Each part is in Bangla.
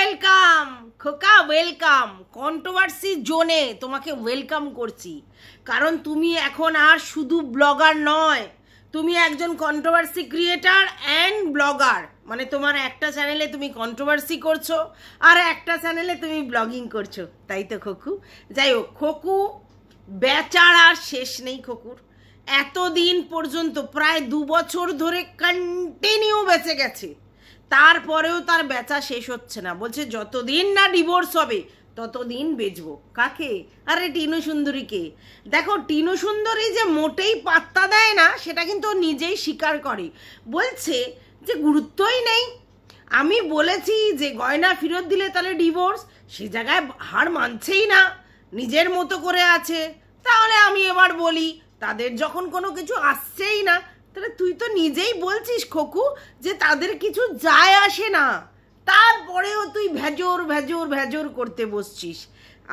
ওয়েলকাম খোকা, ওয়েলকাম কন্ট্রোভার্সি জোনে। তোমাকে ওয়েলকাম করছি, কারণ তুমি এখন আর শুধু ব্লগার নয়, তুমি একজন কন্ট্রোভার্সি ক্রিয়েটার অ্যান্ড ব্লগার। মানে তোমার একটা চ্যানেলে তুমি কন্ট্রোভার্সি করছো আর একটা চ্যানেলে তুমি ব্লগিং করছো, তাই তো খোকু? যাই হোক, খোকু বেচার আর শেষ নেই খোকুর। এতদিন পর্যন্ত প্রায় 2 বছর ধরে কন্টিনিউ বেঁচে গেছে, তারপরেও তার বেচা শেষ হচ্ছে না। বলছে যতদিন না ডিভোর্স হবে ততদিন বেচবো। কাকে? আরে টিনু সুন্দরীকে। দেখো, টিনু সুন্দরী যে মোটেই পাত্তা দেয় না সেটা কিন্তু ও নিজেই স্বীকার করে। বলছে যে গুরুত্বই নেই। আমি বলেছি যে গয়না ফেরত দিলে তাহলে ডিভোর্স, সে জায়গায় হার মানছেই না, নিজের মতো করে আছে। তাহলে আমি এবার বলি, তাদের যখন কোনো কিছু আসছেই না, তাহলে তুই তো নিজেই বলছিস খোকু যে তাদের কিছু যায় আসে না, তারপরেও তুই ভেজর ভেজর ভেজর করতে বসছিস।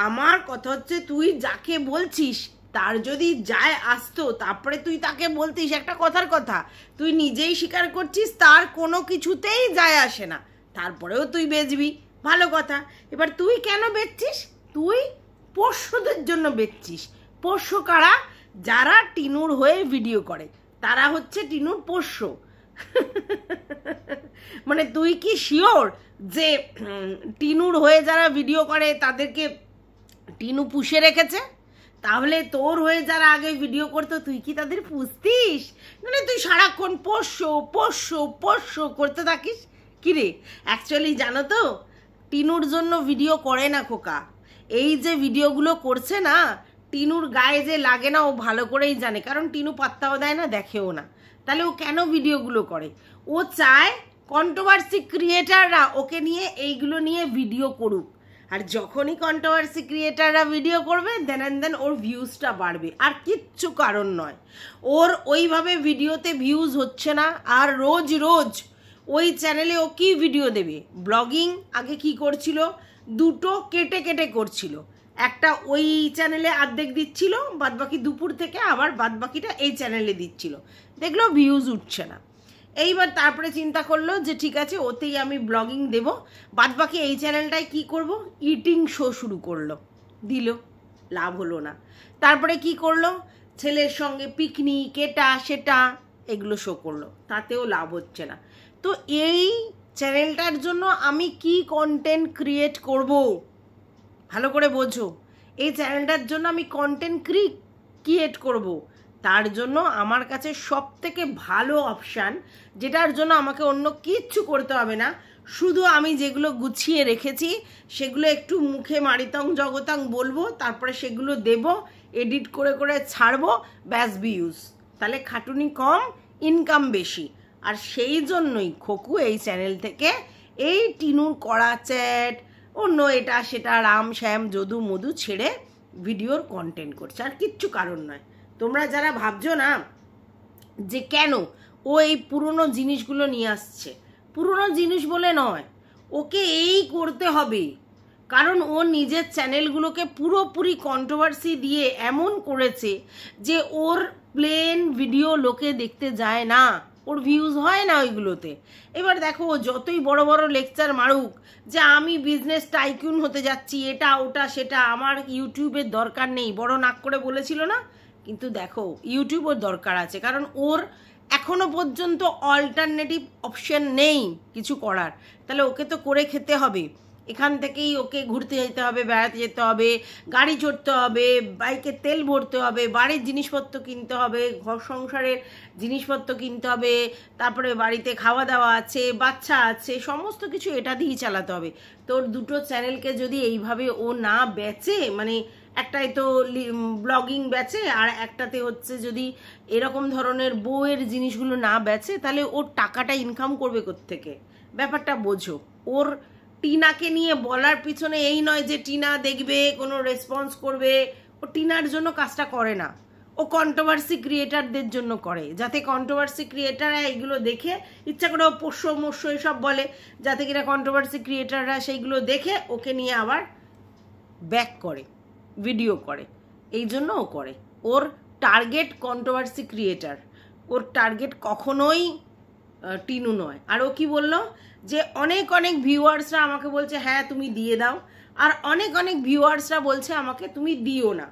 আমার কথা হচ্ছে, তুই যাকে বলছিস তার যদি যায় আসতো, তারপরে তুই তাকে বলতিস একটা কথার কথা। তুই নিজেই স্বীকার করছিস তার কোনো কিছুতেই যায় আসে না, তারপরেও তুই বেচবি, ভালো কথা। এবার তুই কেন বেচছিস? তুই পোষ্যদের জন্য বেচছিস। পোষ্য কারা? যারা টিনুর হয়ে ভিডিও করে, তারা হচ্ছে টিনুর পোষ্য। মানে তুই কি শিওর যে টিনুর হয়ে যারা ভিডিও করে তাদেরকে টিনু পুষে রেখেছে? তাহলে তোর হয়ে যারা আগে ভিডিও করতো তুই কি তাদের পুষতিস? মানে তুই সারাক্ষণ পোষ্য পোষ্য পোষ্য করতে থাকিস। কিরে, অ্যাকচুয়ালি জানো তো, টিনুর জন্য ভিডিও করে না খোকা। এই যে ভিডিওগুলো করছে না, টিনুর গায়ে যে লাগে না ও ভালো করেই জানে, কারণ টিনু পাত্তাও দেয় না, দেখেও না। তাহলে ও কেন ভিডিওগুলো করে? ও চায় কন্ট্রোভার্সি ক্রিয়েটাররা ওকে নিয়ে এইগুলো নিয়ে ভিডিও করুক, আর যখনই কন্ট্রোভার্সি ক্রিয়েটাররা ভিডিও করবে দেন ওর ভিউজটা বাড়বে, আর কিচ্ছু কারণ নয়। ওর ওইভাবে ভিডিওতে ভিউজ হচ্ছে না, আর রোজ রোজ ওই চ্যানেলে ও কি ভিডিও দেবে? ব্লগিং আগে কি করছিল, দুটো কেটে কেটে করছিল। একটা ওই চ্যানেলে অর্ধেক দিচ্ছিল, বাদবাকি দুপুর থেকে আবার বাদবাকিটা এই চ্যানেলে দিচ্ছিল। দেখলো ভিউজ উঠছে না। এইবার তারপরে চিন্তা করলো যে ঠিক আছে, ওতেই আমি ব্লগিং দেব, বাদবাকি এই চ্যানেলটায় কি করব, ইটিং শো শুরু করলো। দিল, লাভ হলো না। তারপরে কি করলো, ছেলের সঙ্গে পিকনিক, এটা সেটা এগুলো শো করলো, তাতেও লাভ হচ্ছে না। তো এই চ্যানেলটার জন্য আমি কি কন্টেন্ট ক্রিয়েট করব? ভালো করে বোঝো, এই চ্যানেলটার জন্য আমি কন্টেন্ট ক্রিয়েট করব, তার জন্য আমার কাছে সব থেকে ভালো অপশান, যেটার জন্য আমাকে অন্য কিচ্ছু করতে হবে না, শুধু আমি যেগুলো গুছিয়ে রেখেছি সেগুলো একটু মুখে মারিতং জগতাং বলবো, তারপরে সেগুলো দেব, এডিট করে করে ছাড়বো, ব্যাস ভিউজ। তাহলে খাটুনি কম, ইনকাম বেশি। আর সেই জন্যই খোকু এই চ্যানেল থেকে এই টিনুর করা চ্যাট, অন্য এটা সেটা রাম শ্যাম যদু মধু ছেড়ে ভিডিওর কন্টেন্ট করছে, আর কিচ্ছু কারণ নয়। তোমরা যারা ভাবছো না যে কেন ও এই পুরনো জিনিসগুলো নিয়ে আসছে, পুরনো জিনিস বলে নয়, ওকে এই করতে হবে, কারণ ও নিজের চ্যানেলগুলোকে পুরোপুরি কন্ট্রোভার্সি দিয়ে এমন করেছে যে ওর প্লেন ভিডিও লোকে দেখতে যায় না, ওর ভিউজ হয় না ওইগুলোতে। এবার দেখো, ও যতই বড় বড় লেকচার মারুক যে আমি বিজনেস টাইকুন হতে যাচ্ছি, এটা ওটা সেটা, আমার ইউটিউবের দরকার নেই, বড় নাক করে বলেছিল না? কিন্তু দেখো, ইউটিউব ওর দরকার আছে, কারণ ওর এখনো পর্যন্ত অল্টারনেটিভ অপশন নেই কিছু করার। তাহলে ওকে তো করে খেতে হবে। এখান থেকেই ওকে ঘুরতে যেতে হবে, বেড়াতে যেতে হবে, গাড়ি চড়তে হবে, বাইকে তেল ভরতে হবে, বাড়ির জিনিসপত্র কিনতে হবে, ঘর সংসারের জিনিসপত্র কিনতে হবে, তারপরে বাড়িতে খাওয়া দাওয়া আছে, বাচ্চা আছে, সমস্ত কিছু এটা দিয়েই চালাতে হবে। তোর দুটো চ্যানেলকে যদি এইভাবে ও না বেচে, মানে একটাই তো ব্লগিং বেচে আর একটাতে হচ্ছে যদি এরকম ধরনের বউয়ের জিনিসগুলো না বেচে, তাহলে ওর টাকাটা ইনকাম করবে কোত্থেকে? ব্যাপারটা বোঝো। ওর টিনাকে নিয়ে বলার পিছনে এই নয় যে টিনা দেখবে কোনো রেসপন্স করবে, ও টিনার জন্য কাজটা করে না, ও কন্ট্রোভার্সি ক্রিয়েটারদের জন্য করে, যাতে কন্ট্রোভার্সি ক্রিয়েটাররা এইগুলো দেখে ইচ্ছা করে ও পোষ্য মোষ্য এসব বলে, যাতে কিনা কন্ট্রোভার্সি ক্রিয়েটাররা সেইগুলো দেখে ওকে নিয়ে আবার ব্যাক করে, ভিডিও করে। এই জন্য ও করে। ওর টার্গেট কন্ট্রোভার্সি ক্রিয়েটার, ওর টার্গেট কখনোই টিনু নয়। আর ও কি বললো যে অনেক অনেক ভিউয়ার্সরা আমাকে বলছে হ্যাঁ তুমি দিয়ে দাও, আর অনেক অনেক ভিউয়ার্সরা বলছে আমাকে তুমি দিও না,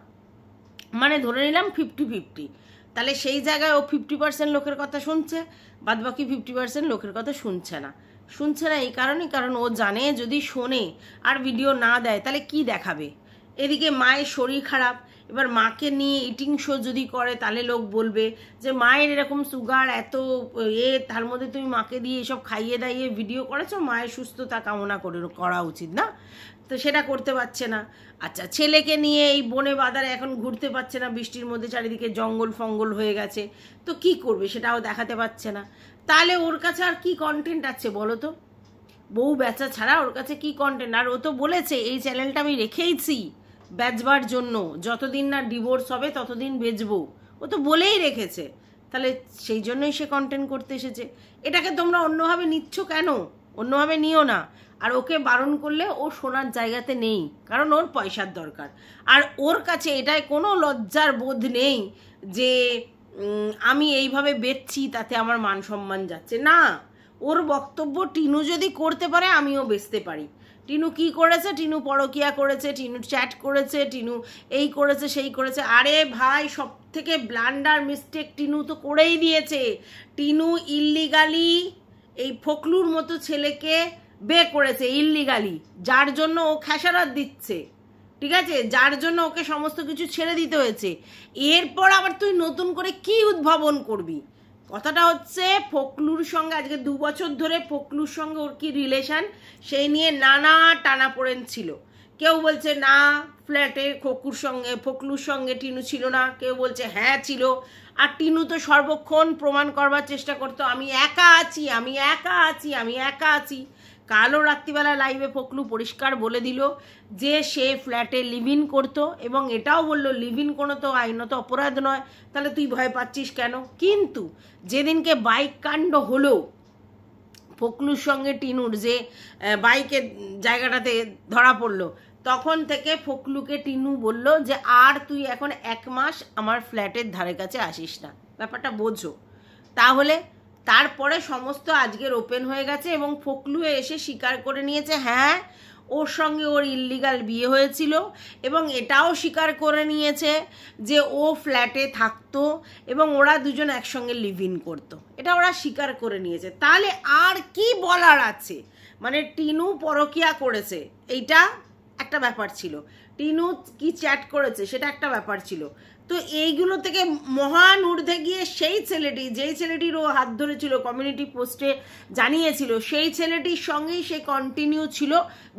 মানে ধরে নিলাম 50-50। তাহলে সেই জায়গায় ও 50% লোকের কথা শুনছে, বাদ বাকি 50% লোকের কথা শুনছে না। এই কারণেই, কারণ ও জানে যদি শোনে আর ভিডিও না দেয় তাহলে কি দেখাবে। এদিকে মায়ের শরীর খারাপ, এবার মাকে নিয়ে ইটিং শো যদি করে তাহলে লোক বলবে যে মায়ের এরকম সুগার এত তার মধ্যে তুমি মাকে দিয়ে এসব খাইয়ে দাইয়ে ভিডিও করেছো, মায়ের সুস্থতা কামনা করা উচিত না, তো সেটা করতে পারছে না। আচ্ছা, ছেলেকে নিয়ে এই বনে বাজারে এখন ঘুরতে পারছে না, বৃষ্টির মধ্যে চারিদিকে জঙ্গল ফঙ্গল হয়ে গেছে, তো কি করবে সেটাও দেখাতে পারছে না। তাহলে ওর কাছে আর কি কন্টেন্ট আছে বলো তো? বউ বেচা ছাড়া ওর কাছে কি কন্টেন্ট? আর ও তো বলেছে এই চ্যানেলটা আমি রেখেইছি বেচবার জন্য, যতদিন না ডিভোর্স হবে ততদিন বেচবো, ও তো বলেই রেখেছে। তাহলে সেই জন্যই সে কন্টেন্ট করতে এসেছে। এটাকে তোমরা অন্যভাবে নিচ্ছ কেন? অন্যভাবে নিও না। আর ওকে বারণ করলে ও শোনার জায়গাতে নেই, কারণ ওর পয়সার দরকার। আর ওর কাছে এটাই কোনো লজ্জার বোধ নেই যে আমি এইভাবে বেচছি তাতে আমার মান সম্মান যাচ্ছে না। ওর বক্তব্য টিনু যদি করতে পারে আমিও বেচতে পারি। টিনু কি করেছে? টিনু পরকিয়া করেছে, টিনু চ্যাট করেছে, টিনু এই করেছে সেই করেছে। আরে ভাই, সব থেকে ব্লান্ডার মিস্টেক টিনু তো করেই দিয়েছে। টিনু ইল্লিগালি এই ফকলুর মতো ছেলেকে বে করেছে, ইল্লিগালি, যার জন্য ও খেসারত দিচ্ছে, ঠিক আছে, যার জন্য ওকে সমস্ত কিছু ছেড়ে দিতে হয়েছে। এরপর আবার তুই নতুন করে কি উদ্ভাবন করবি? কথাটা হচ্ছে ফকলুর সঙ্গে আজকে 2 বছর ধরে ফকলুর সঙ্গে ওর কি রিলেশন সেই নিয়ে নানা টানাপোড়েন ছিল। কেউ বলছে না ফ্ল্যাটে ফকলুর সঙ্গে টিনু ছিল না, কেউ বলছে হ্যাঁ ছিল। আর টিনু তো সর্বক্ষণ প্রমাণ করবার চেষ্টা করতো আমি একা আছি, আমি একা আছি, আমি একা আছি। কালও রাত্রিবেলা লাইভে ফকলু পরিষ্কার বলে দিল যে সে ফ্ল্যাটে লিভ ইন করতো, এবং এটাও বললো লিভ ইন কোনো তো আইনত অপরাধ নয়, তাহলে তুই ভয় পাচ্ছিস কেন? কিন্তু যেদিনকে বাইক কাণ্ড হলো ফকলুর সঙ্গে টিনুর, যে বাইকের জায়গাটাতে ধরা পড়লো, তখন থেকে ফকলুকে টিনু বলল যে আর তুই এখন 1 মাস আমার ফ্ল্যাটের ধারে কাছে আসিস না। ব্যাপারটা বোঝো। তাহলে তারপরে সমস্ত আজকের ওপেন হয়ে গেছে এবং ফকলু এসে স্বীকার করে নিয়েছে হ্যাঁ ওর সঙ্গে ওর ইল্লিগাল বিয়ে হয়েছিল, এবং এটাও স্বীকার করে নিয়েছে যে ও ফ্ল্যাটে থাকতো এবং ওরা দুজন একসঙ্গে লিভ ইন করতো, এটা ওরা স্বীকার করে নিয়েছে। তাহলে আর কি বলার আছে? মানে টিনু পরকিয়া করেছে এইটা একটা ব্যাপার ছিল, টিনু কি চ্যাট করেছে সেটা একটা ব্যাপার ছিল। তো এইগুলো থেকে মহান ঊর্ধ্বে গিয়ে সেই ছেলেটি, যেই ছেলেটির ও হাত ধরেছিল, কমিউনিটি পোস্টে জানিয়েছিল, সেই ছেলেটির সঙ্গেই সে কন্টিনিউ ছিল।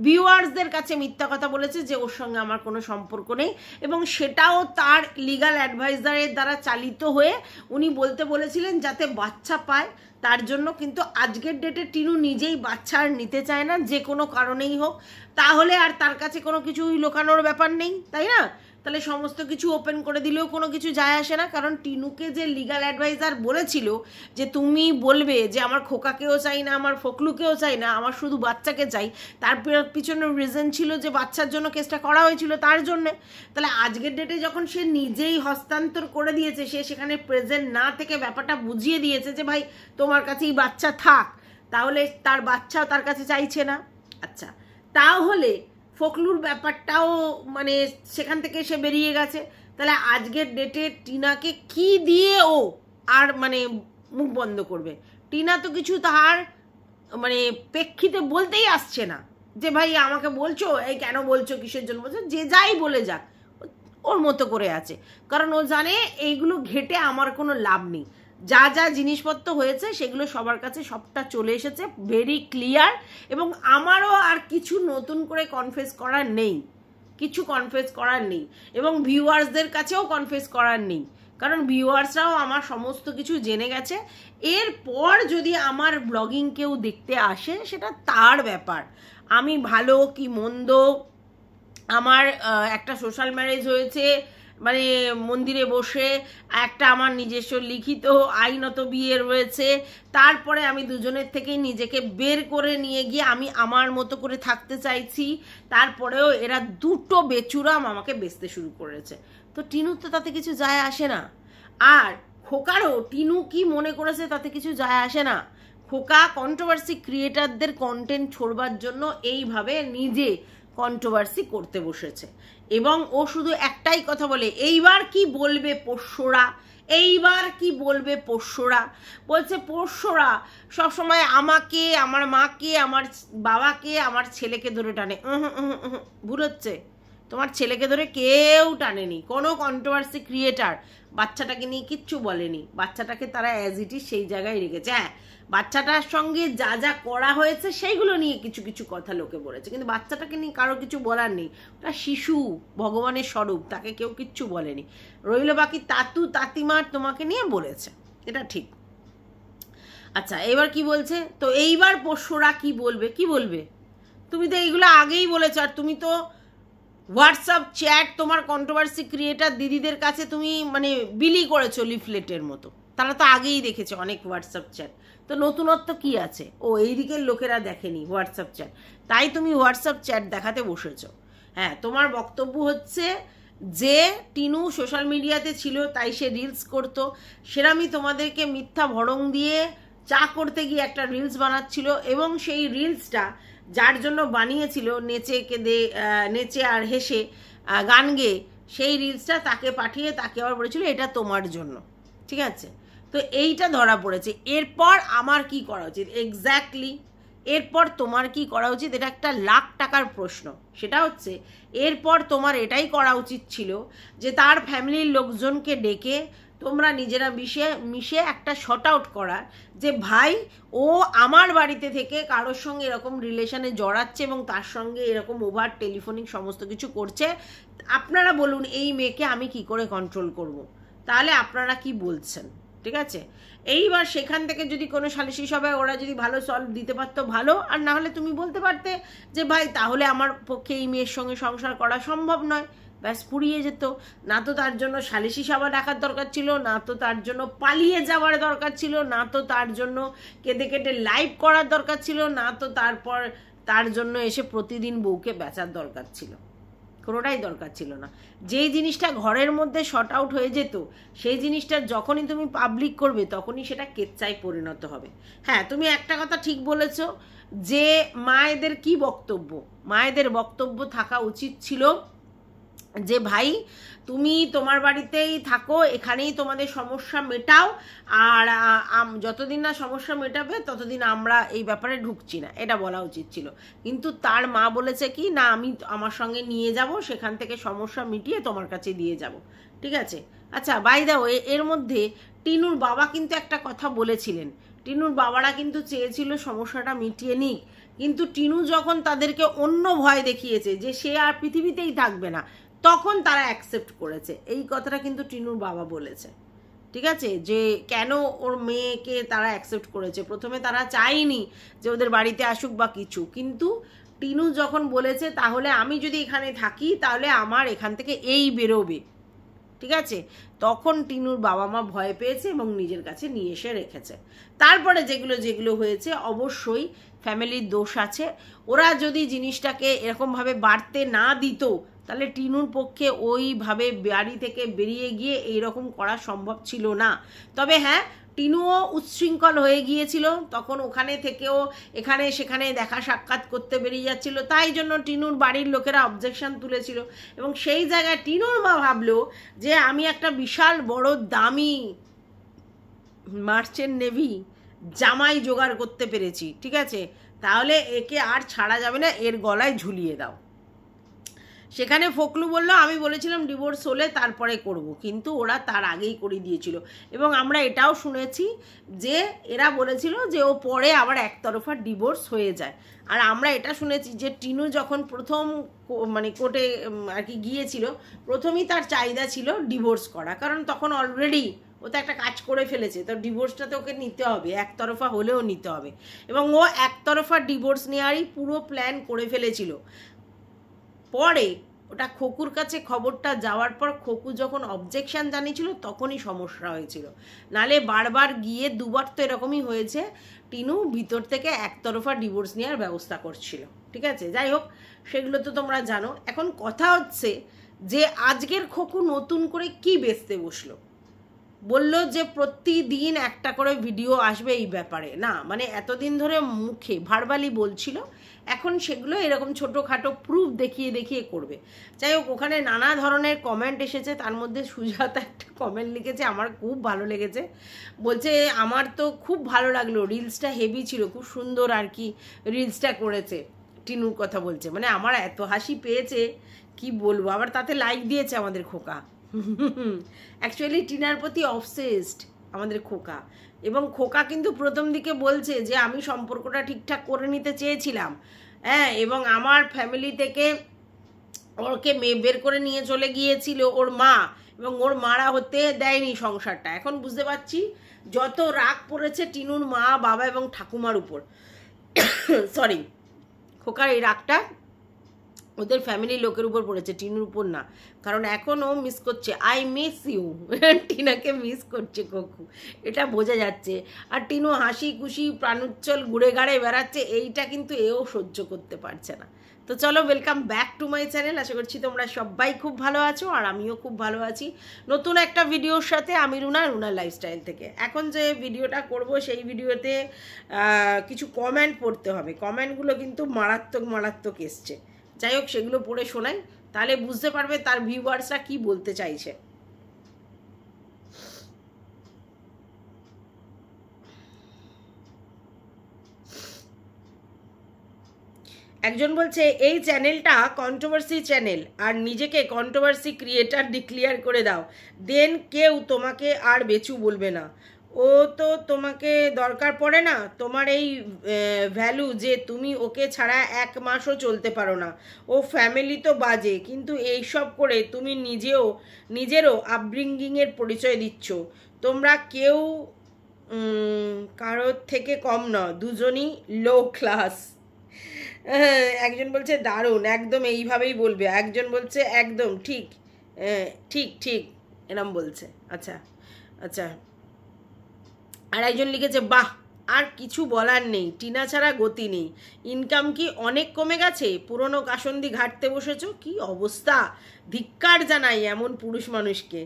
ভিউয়ার্সদের কাছে মিথ্যা কথা বলেছে যে ওর সঙ্গে আমার কোনো সম্পর্ক নেই, এবং সেটাও তার লিগ্যাল অ্যাডভাইজারের দ্বারা চালিত হয়ে উনি বলতে বলেছিলেন যাতে বাচ্চা পায় তার জন্য। কিন্তু আজকের ডেটে টিনু নিজেই বাচ্চা আর নিতে চায় না, যে কোনো কারণেই হোক। তাহলে আর তার কাছে কোনো কিছুই লুকানোর ব্যাপার নেই, তাই না? তাহলে সমস্ত কিছু ওপেন করে দিলেও কোনো কিছু যায় আসে না, কারণ টিনুকে যে লিগ্যাল অ্যাডভাইজার বলেছিল যে তুমি বলবে যে আমার খোকাকেও চাই না, আমার ফকলুকেও চাই না, আমার শুধু বাচ্চাকে চাই, তার পিছনে রিজন ছিল যে বাচ্চার জন্য কেসটা করা হয়েছিল তার জন্যে। তাহলে আজকের ডেটে যখন সে নিজেই হস্তান্তর করে দিয়েছে, সে সেখানে প্রেজেন্ট না থেকে ব্যাপারটা বুঝিয়ে দিয়েছে যে ভাই তোমার কাছেই বাচ্চা থাক, তাহলে তার বাচ্চাও তার কাছে চাইছে না। আচ্ছা, তাহলে ফকলুর ব্যাপারটাও মানে সেখান থেকে সে বেরিয়ে গেছে। তাহলে আজকের ডেটে টিনাকে কি দিয়ে ও আর মানে মুখ বন্ধ করবে? টিনা তো কিছু তার মানে প্রেক্ষিতে বলতেই আসছে না যে ভাই আমাকে বলছো, এই কেন বলছো, কিসের জন্য বলছো, যে যাই বলে যাক, ওর মতো করে আছে। কারণ ও জানে এইগুলো ঘেটে আমার কোনো লাভ নেই। যা যা জিনিসপত্র হয়েছে সেগুলো সবার কাছে সবটা চলে এসেছে, ভেরি ক্লিয়ার, এবং আমারও আর কিছু নতুন করে কনফেস করার নেই, কিছু কনফেস করার নেই, এবং ভিউয়ার্সদের কাছেও কনফেস করার নেই, কারণ ভিউয়ার্সরাও আমার সমস্ত কিছু জেনে গেছে। এরপর যদি আমার ব্লগিং কেউ দেখতে আসে সেটা তার ব্যাপার, আমি ভালো কি মন্দ, আমার একটা সোশ্যাল ম্যারেজ হয়েছে মানে মন্দিরে বসে, একটা আমার নিজস্ব লিখিত আইনত বিয়ে রয়েছে, তারপরে আমি দুজনের থেকেই নিজেকে বের করে নিয়ে গিয়ে আমি আমার মতো করে থাকতে চাইছি, তারপরেও এরা দুটো বেচুরাম আমাকে বেচতে শুরু করেছে। তো টিনুর তো তাতে কিছু যায় আসে না, আর খোকারও টিনু কি মনে করেছে তাতে কিছু যায় আসে না। খোকা কন্ট্রোভার্সি ক্রিয়েটারদের কন্টেন্ট ছড়বার জন্য এইভাবে নিজে কন্ট্রোভার্সি করতে বসেছে। এবং ও শুধু একটাই কথা বলে, এইবার কি বলবে পোষ্যরা, এইবার কি বলবে পোষ্যরা। বলছে পোষ্যরা সবসময় আমাকে, আমার মাকে, আমার বাবাকে, আমার ছেলেকে ধরে টানে। ভুল হচ্ছে, তোমার ছেলেকে ধরে কেউ টানেনি। কোনো কন্ট্রোভার্সি ক্রিয়েটার বাচ্চাটাকে নিয়ে কিচ্ছু বলেনি। বাচ্চাটাকে তারা অ্যাজ ইট ইজ সেই জায়গায় রেখেছে। হ্যাঁ, বাচ্চাটার সঙ্গে যা যা করা হয়েছে সেইগুলো নিয়ে কিছু কিছু কথা লোকে বলেছে, কিন্তু বাচ্চাটাকে নিয়ে কারো কিছু বলার নেই। ওটা শিশু, ভগবানের স্বরূপ, তাকে কেউ কিচ্ছু বলেনি। রইল বাকি তাতু তাতিমার তোমাকে নিয়ে বলেছে, এটা ঠিক। আচ্ছা, এবার কি বলছে, তো এইবার পোষ্যরা কি বলবে, কি বলবে? তুমি তো এইগুলো আগেই বলেছো, আর তুমি তো হোয়াটসঅ্যাপ চ্যাট তোমার কন্ট্রোভার্সি ক্রিয়েটার দিদিদের কাছে তুমি মানে বিলি করেছো লিফলেটের মতো। তারা তো আগেই দেখেছে অনেক হোয়াটসঅ্যাপ চ্যাট, তো নতুনত্ব কি আছে? ও এই দিকের লোকেরা দেখেনি হোয়াটসঅ্যাপ চ্যাট, তাই তুমি হোয়াটসঅ্যাপ চ্যাট দেখাতে বসেছো। হ্যাঁ, তোমার বক্তব্য হচ্ছে যে টিনু সোশ্যাল মিডিয়াতে ছিল তাই সে রিলস করতো, সেরামই তোমাদেরকে মিথ্যা ভড়ং দিয়ে চা করতে গিয়ে একটা রিলস বানাচ্ছিল, এবং সেই রিলসটা যার জন্য বানিয়েছিল নেচে কেঁদে, নেচে আর হেসে গান গেয়ে, সেই রিলসটা তাকে পাঠিয়ে তাকে আবার বলেছিল এটা তোমার জন্য। ঠিক আছে, তো এইটা ধরা পড়েছে। এরপর আমার কি করা উচিত? এক্স্যাক্টলি, এরপর তোমার কি করা উচিত? এটা একটা লাখ টাকার প্রশ্ন। সেটা হচ্ছে এরপর তোমার এটাই করা উচিত ছিল যে তার ফ্যামিলির লোকজনকে ডেকে তোমরা নিজেরা মিশে একটা শর্ট আউট করার, যে ভাই ও আমার বাড়িতে থেকে কারোর সঙ্গে এরকম রিলেশনে জড়াচ্ছে এবং তার সঙ্গে এরকম ওভার টেলিফোনিক সমস্ত কিছু করছে, আপনারা বলুন এই মেয়েকে আমি কি করে কন্ট্রোল করব? তাহলে আপনারা কি বলছেন? ঠিক আছে, এইবার সেখান থেকে যদি কোনো সালিশি সভায় ওরা যদি ভালো সলভ দিতে পারতো ভালো, আর না হলে তুমি বলতে পারতে যে ভাই তাহলে আমার পক্ষে এই মেয়ের সঙ্গে সংসার করা সম্ভব নয়, ব্যাস পুড়িয়ে যেত। না তো তার জন্য সালিশি সভা ডাকার দরকার ছিল, না তো তার জন্য পালিয়ে যাওয়ার দরকার ছিল, না তো তার জন্য কেঁদে কেটে লাইভ করার দরকার ছিল, না তো তারপর তার জন্য এসে প্রতিদিন বউকে বেচার দরকার ছিল। কোনোটাই দরকার ছিল না। যেই জিনিসটা ঘরের মধ্যে শর্ট আউট হয়ে যেত, সেই জিনিসটা যখনই তুমি পাবলিক করবে তখনই সেটা কেচ্চায় পরিণত হবে। হ্যাঁ, তুমি একটা কথা ঠিক বলেছো যে মায়েদের কি বক্তব্য, মায়েদের বক্তব্য থাকা উচিত ছিল যে ভাই তুমি তোমার বাড়িতেই থাকো, এখানেই তোমাদের সমস্যা মেটাও, আর যতদিন না সমস্যা মেটাবে ততদিন আমরা এই ব্যাপারে ঢুকছি না, এটা বলা উচিত ছিল। কিন্তু তার মা বলেছে কি না, আমি আমার সঙ্গে নিয়ে যাব, সেখান থেকে সমস্যা মিটিয়ে তোমার কাছে দিয়ে যাব। ঠিক আছে, আচ্ছা বাই দাও, এর মধ্যে টিনুর বাবা কিন্তু একটা কথা বলেছিলেন। টিনুর বাবারা কিন্তু চেয়েছিল সমস্যাটা মিটিয়ে নিক, কিন্তু টিনু যখন তাদেরকে অন্য ভয় দেখিয়েছে যে সে আর পৃথিবীতেই থাকবে না, তখন তারা অ্যাকসেপ্ট করেছে। এই কথাটা কিন্তু টিনুর বাবা বলেছে। ঠিক আছে, যে কেন ওর মেয়েকে তারা অ্যাকসেপ্ট করেছে। প্রথমে তারা চায়নি যে ওদের বাড়িতে আসুক বা কিছু, কিন্তু টিনু যখন বলেছে তাহলে আমি যদি এখানে থাকি তাহলে আমার এখান থেকে এই বেরোবে, ঠিক আছে, তখন টিনুর বাবা মা ভয় পেয়েছে এবং নিজের কাছে নিয়ে এসে রেখেছে। তারপরে যেগুলো যেগুলো হয়েছে অবশ্যই ফ্যামিলির দোষ আছে। ওরা যদি জিনিসটাকে এরকমভাবে বাড়তে না দিত তাহলে টিনুর পক্ষে ওইভাবে বাড়ি থেকে বেরিয়ে গিয়ে এইরকম করা সম্ভব ছিল না। তবে হ্যাঁ, টিনুও উচ্ছৃঙ্খল হয়ে গিয়েছিল, তখন ওখানে থেকেও এখানে সেখানে দেখা সাক্ষাৎ করতে বেরিয়ে যাচ্ছিল, তাই জন্য টিনুর বাড়ির লোকেরা অবজেকশন তুলেছিল। এবং সেই জায়গায় টিনুর মা ভাবলো যে আমি একটা বিশাল বড় দামি মার্চেন্ট নেভি জামাই জোগাড় করতে পেরেছি, ঠিক আছে, তাহলে একে আর ছাড়া যাবে না, এর গলায় ঝুলিয়ে দাও। সেখানে ফকলু বলল আমি বলেছিলাম ডিভোর্স হলে তারপরে করব, কিন্তু ওরা তার আগেই করে দিয়েছিল। এবং আমরা এটাও শুনেছি যে এরা বলেছিল যে ও পরে আবার একতরফা ডিভোর্স হয়ে যায়। আর আমরা এটা শুনেছি যে টিনু যখন প্রথম মানে কোর্টে আর কি গিয়েছিল, প্রথমেই তার চাহিদা ছিল ডিভোর্স করা, কারণ তখন অলরেডি ও তো একটা কাজ করে ফেলেছে, তো ডিভোর্সটা তো ওকে নিতে হবে, একতরফা হলেও নিতে হবে। এবং ও একতরফা ডিভোর্স নেওয়ারই পুরো প্ল্যান করে ফেলেছিল। পরে ওটা খোকুর কাছে খবরটা যাওয়ার পর খোকু যখন অবজেকশন জানিয়েছিল তখনই সমস্যা হয়েছিল, নালে বারবার গিয়ে দুবার তো এরকমই হয়েছে, টিনু ভিতর থেকে একতরফা ডিভোর্স নেওয়ার ব্যবস্থা করছিল। ঠিক আছে, যাই হোক, সেগুলো তো তোমরা জানো। এখন কথা হচ্ছে যে আজকের খোকু নতুন করে কি বেচতে বসলো। বলল যে প্রতিদিন একটা করে ভিডিও আসবে এই ব্যাপারে, না মানে এতদিন ধরে মুখে ভার্বালি বলছিল, এখন সেগুলো এরকম ছোটোখাটো প্রুফ দেখিয়ে দেখিয়ে করবে। যাই হোক, ওখানে নানা ধরনের কমেন্ট এসেছে, তার মধ্যে সুজাতা একটা কমেন্ট লিখেছে আমার খুব ভালো লেগেছে, বলছে আমার তো খুব ভালো লাগলো, রিলসটা হেভি ছিল, খুব সুন্দর আর কি রিলসটা করেছে, টিনুর কথা বলছে, মানে আমার এত হাসি পেয়েছে কি বলবো। আবার তাতে লাইক দিয়েছে আমাদের খোকা। অ্যাকচুয়ালি টিনার প্রতি অবসেসড আমাদের খোকা, এবং খোকা কিন্তু প্রথম দিকে বলছে যে আমি সম্পর্কটা ঠিকঠাক করে নিতে চেয়েছিলাম, হ্যাঁ, এবং আমার ফ্যামিলি থেকে ওকে বের করে নিয়ে চলে গিয়েছিল ওর মা, এবং ওর মারা হতে দেয়নি সংসারটা। এখন বুঝতে পারছি যত রাগ পড়েছে টিনুর মা, বাবা এবং ঠাকুমার উপর, সরি, খোকার এই রাগটা ওদের ফ্যামিলির লোকের উপর পড়েছে, টিনুর উপর না। কারণ এখন ও মিস করছে, আই মিস ইউ, টিনাকে মিস করছে কোকু, এটা বোঝা যাচ্ছে। আর টিনু হাসি খুশি প্রাণোচ্ছল ঘুরে ঘাড়ে বেড়াচ্ছে, এইটা কিন্তু এও সহ্য করতে পারছে না। তো চলো, welcome back to my channel. আশা করছি তোমরা সবাই খুব ভালো আছো, আর আমিও খুব ভালো আছি। নতুন একটা ভিডিওর সাথে আমি রুনা লাইফস্টাইল থেকে। এখন যে ভিডিওটা করব সেই ভিডিওতে কিছু কমেন্ট পড়তে হবে, কমেন্টগুলো কিন্তু মারাত্মক এসছে। যাই হোক, সেগুলো পড়ে শোনাই, তাহলে বুঝতে পারবে তার ভিউয়ার্সরা কি বলতে চাইছে। একজন বলছে এই চ্যানেলটা কন্ট্রোভার্সি চ্যানেল, আর নিজেকে কন্ট্রোভার্সি ক্রিয়েটার ডিক্লেয়ার করে দাও, দেন কেউ তোমাকে আর বেচু বলবে না। ও তো তোমাকে দরকার পড়ে না, তোমার এই ভ্যালু যে তুমি ওকে ছাড়া 1 মাসও চলতে পারো না। ও ফ্যামিলি তো বাজে, কিন্তু এইসব করে তুমি নিজেরও আপব্রিঙ্গিংয়ের পরিচয় দিচ্ছ। তোমরা কেউ কারোর থেকে কম না, দুজনই লো ক্লাস। একজন বলছে দারুণ, একদম এইভাবেই বলবে। একজন বলছে একদম ঠিক, ঠিক এরম বলছে। আচ্ছা আচ্ছা, আর একজন লিখেছে বাহ, আর কিছু বলার নেই, টিনা ছাড়া গতি নেই, ইনকাম কি অনেক কমে গেছে, পুরনো কাসন্দি ঘাটতে বসেছ, কি অবস্থা, ধিক্কার জানাই এমন পুরুষ মানুষকে।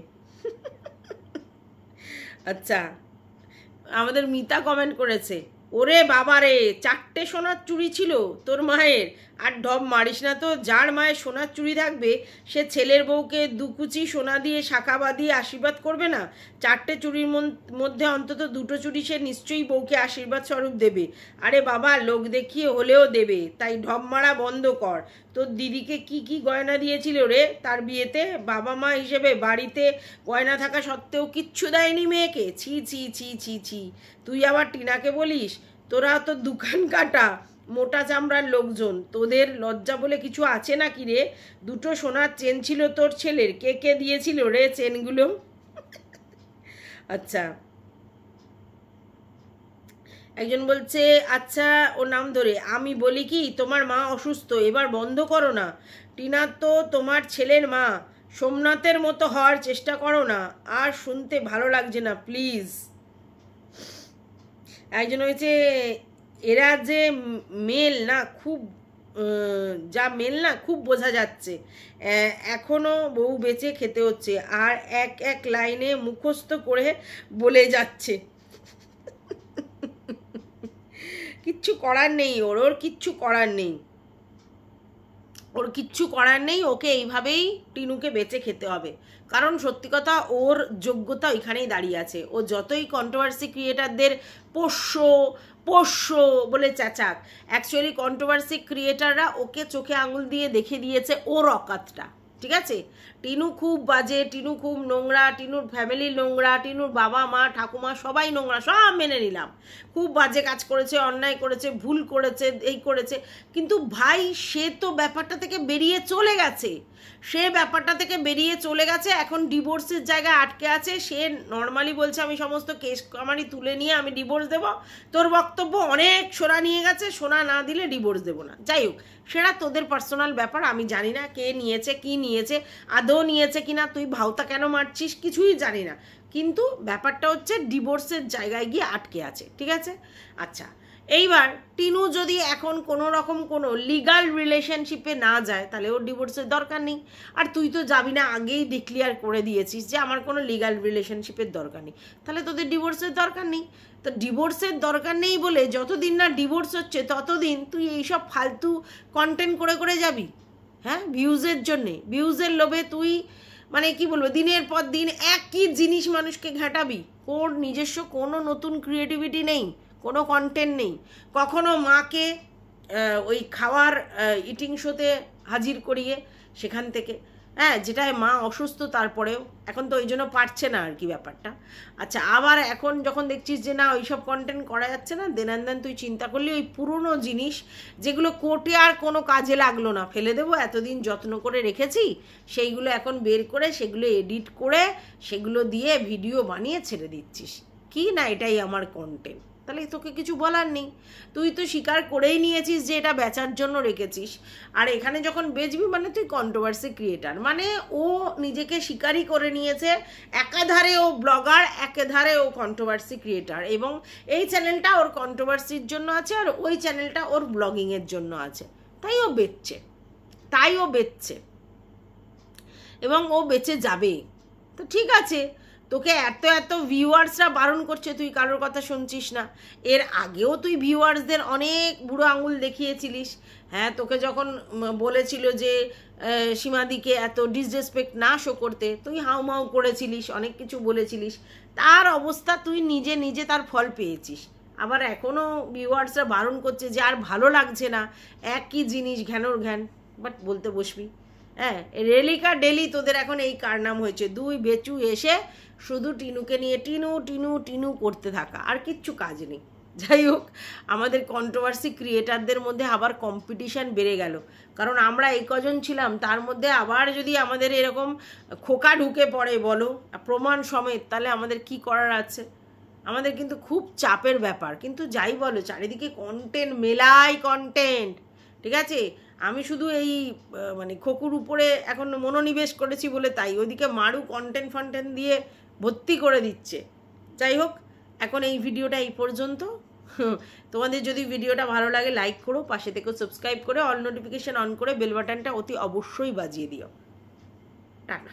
আচ্ছা, আমাদের মিতা কমেন্ট করেছে, ওরে বাবারে 4টে সোনার চুড়ি ছিল তোর মায়ের, আর ঢপ মারিস না তো, যার মায়ের সোনার চুড়ি থাকবে সে ছেলের বউকে 2 কুচি সোনা দিয়ে শাখা বাঁধিয়ে আশীর্বাদ করবে না? 4টে চুড়ির মধ্যে অন্তত 2টো চুড়ি সে নিশ্চয়ই বউকে আশীর্বাদ স্বরূপ দেবে। আরে বাবা, লোক দেখিয়ে হলেও দেবে, তাই ঢপ মারা বন্ধ কর। তোর দিদিকে কি গয়না দিয়েছিল রে তার বিয়েতে? বাবা মা হিসেবে বাড়িতে গয়না থাকা সত্ত্বেও কিচ্ছু দেয়নি মেয়েকে। ছি ছি ছি ছি ছি, তুই আবার টিনাকে বলিস? তোরা তো দোকান কাটা মোটা চামড়ার লোকজন, তোদের লজ্জা বলে কিছু আছে নাকি রে? 2টো সোনার চেন ছিল তোর ছেলের, কে দিয়েছিল রে চেনগুলো? আচ্ছা, একজন বলছে আচ্ছা ওর নাম ধরে, আমি বলি কি তোমার মা অসুস্থ, এবার বন্ধ করো না। টিনা তো তোমার ছেলের মা, সোমনাথের মতো হওয়ার চেষ্টা করো না, আর শুনতে ভালো লাগছে না প্লিজ। একজন হয়েছে এরা যে মেল না খুব, যা মেল না খুব বোঝা যাচ্ছে, এখনো বউ বেঁচে খেতে হচ্ছে, আর এক লাইনে মুখস্থ করে বলে যাচ্ছে। কিচ্ছু করার নেই, ওর কিচ্ছু করার নেই, ওর কিচ্ছু করার নেই, ওকে এইভাবেই টিনুকে বেঁচে খেতে হবে। কারণ সত্যি কথা, ওর যোগ্যতা ওইখানেই দাঁড়িয়ে আছে। ও যতই কন্ট্রোভার্সি ক্রিয়েটারদের পোষ্য বলে চেঁচাক, অ্যাকচুয়ালি কন্ট্রোভার্সি ক্রিয়েটাররা ওকে চোখে আঙুল দিয়ে দেখে দিয়েছে ওর অকাতটা। ঠিক আছে, টিনু খুব বাজে, টিনু খুব নোংরা, টিনুর ফ্যামিলি নোংরা, টিনুর বাবা মা ঠাকুমা সবাই নোংরা, সব মেনে নিলাম, খুব বাজে কাজ করেছে, অন্যায় করেছে, ভুল করেছে, এই করেছে, কিন্তু ভাই সে তো ব্যাপারটা থেকে বেরিয়ে চলে গেছে, এখন ডিভোর্সের জায়গায় আটকে আছে। সে নর্মালি বলছে আমি সমস্ত কেস কামারি তুলে নিয়ে আমি ডিভোর্স দেবো। তোর বক্তব্য অনেক সোনা নিয়ে গেছে, সোনা না দিলে ডিভোর্স দেবো না। যাই হোক, সেটা তোদের পার্সোনাল ব্যাপার, আমি জানি না কে নিয়েছে কি নিয়েছে, আদৌ নিয়েছে কিনা, তুই ভাউতা কেন মারছিস কিছুই জানি না, কিন্তু ব্যাপারটা হচ্ছে ডিভোর্সের জায়গায় গিয়ে আটকে আছে। ঠিক আছে, আচ্ছা, এইবার টিনু যদি এখন কোনো রকম কোনো লিগাল রিলেশনশিপে না যায় তাহলে ওর ডিভোর্সের দরকার নেই। আর তুই তো যাবি না, আগেই ডিক্লিয়ার করে দিয়েছিস যে আমার কোনো লিগাল রিলেশনশিপের দরকার নেই, তাহলে তোদের ডিভোর্সের দরকার নেই। তো ডিভোর্সের দরকার নেই বলে যতদিন না ডিভোর্স হচ্ছে ততদিন তুই এইসব ফালতু কন্টেন্ট করে করে যাবি। হ্যাঁ, ভিউজের জন্যে, ভিউজের লোভে তুই মানে কি বলবো, দিনের পর দিন একই জিনিস মানুষকে ঘাঁটাবি। ওর নিজস্ব কোনো নতুন ক্রিয়েটিভিটি নেই, কোনো কন্টেন্ট নেই। কখনো মাকে ওই খাওয়ার ইটিং শোতে হাজির করিয়ে সেখান থেকে, হ্যাঁ, যেটায় মা অসুস্থ তারপরেও, এখন তো ওই জন্য পারছে না আর কি ব্যাপারটা। আচ্ছা, আবার এখন যখন দেখছিস যে না ওইসব কন্টেন্ট করা যাচ্ছে না, দেন অ্যান্ড দেন তুই চিন্তা করলি ওই পুরনো জিনিস যেগুলো কোর্টে আর কোনো কাজে লাগলো না, ফেলে দেবো, এতদিন যত্ন করে রেখেছি, সেইগুলো এখন বের করে সেগুলো এডিট করে সেগুলো দিয়ে ভিডিও বানিয়ে ছেড়ে দিচ্ছিস। কি না এটাই আমার কন্টেন্ট, তাহলে তোকে কিছু বলার নেই। তুই তো স্বীকার করেই নিয়েছিস যে এটা বেচার জন্য রেখেছিস, আর এখানে যখন বেচবি মানে তুই কন্ট্রোভার্সি ক্রিয়েটার। মানে ও নিজেকে স্বীকারই করে নিয়েছে, একাধারে ও ব্লগার, একাধারে ও কন্ট্রোভার্সি ক্রিয়েটার, এবং এই চ্যানেলটা ওর কন্ট্রোভার্সির জন্য আছে আর ওই চ্যানেলটা ওর ব্লগিংয়ের জন্য আছে, তাই ও বেচছে এবং ও বেঁচে যাবে। তো ঠিক আছে, তোকে এত এত ভিউয়ার্সরা বারণ করছে, তুই কারোর কথা শুনছিস না। এর আগেও তুই ভিউয়ার্সদের অনেক বুড়ো আঙুল দেখিয়েছিলিস। হ্যাঁ, তোকে যখন বলেছিল যে সীমাদিকে এত ডিসরেসপেক্ট না শো করতে, তুই হাউমাউ করেছিলিস, অনেক কিছু বলেছিলিস, তার অবস্থা তুই নিজে নিজে তার ফল পেয়েছিস। আবার এখনও ভিউয়ার্সরা বারণ করছে যে আর ভালো লাগছে না, একই জিনিস ঘ্যানোর ঘ্যান, বাট বলতে বসবি। হ্যাঁ, রেলিকা ডেলি তোদের এখন এই কারনাম হয়েছে, দুই বেচু এসে শুধু টিনুকে নিয়ে টিনু টিনু টিনু করতে থাকা, আর কিচ্ছু কাজ নেই। যাই হোক, আমাদের কন্ট্রোভার্সি ক্রিয়েটারদের মধ্যে আবার কম্পিটিশান বেড়ে গেল, কারণ আমরা এই কজন ছিলাম, তার মধ্যে আবার যদি আমাদের এরকম খোকা ঢুকে পড়ে বলো প্রমাণ সমেত, তাহলে আমাদের কি করার আছে? আমাদের কিন্তু খুব চাপের ব্যাপার। কিন্তু যাই বলো, চারিদিকে কন্টেন্ট, মেলাই কন্টেন্ট, ঠিক আছে। আমি শুধু এই মানে খোকুর উপরে এখন মনোনিবেশ করেছি বলে তাই, ওইদিকে মারু কন্টেন্ট ফন্টেন্ট দিয়ে ভর্তি করে দিচ্ছে। যাই হোক, এখন এই ভিডিওটা এই পর্যন্ত। তোমাদের যদি ভিডিওটা ভালো লাগে লাইক করো, পাশে থেকে সাবস্ক্রাইব করে অল নোটিফিকেশন অন করে বেল বাটনটা অতি অবশ্যই বাজিয়ে দিও। টাটা।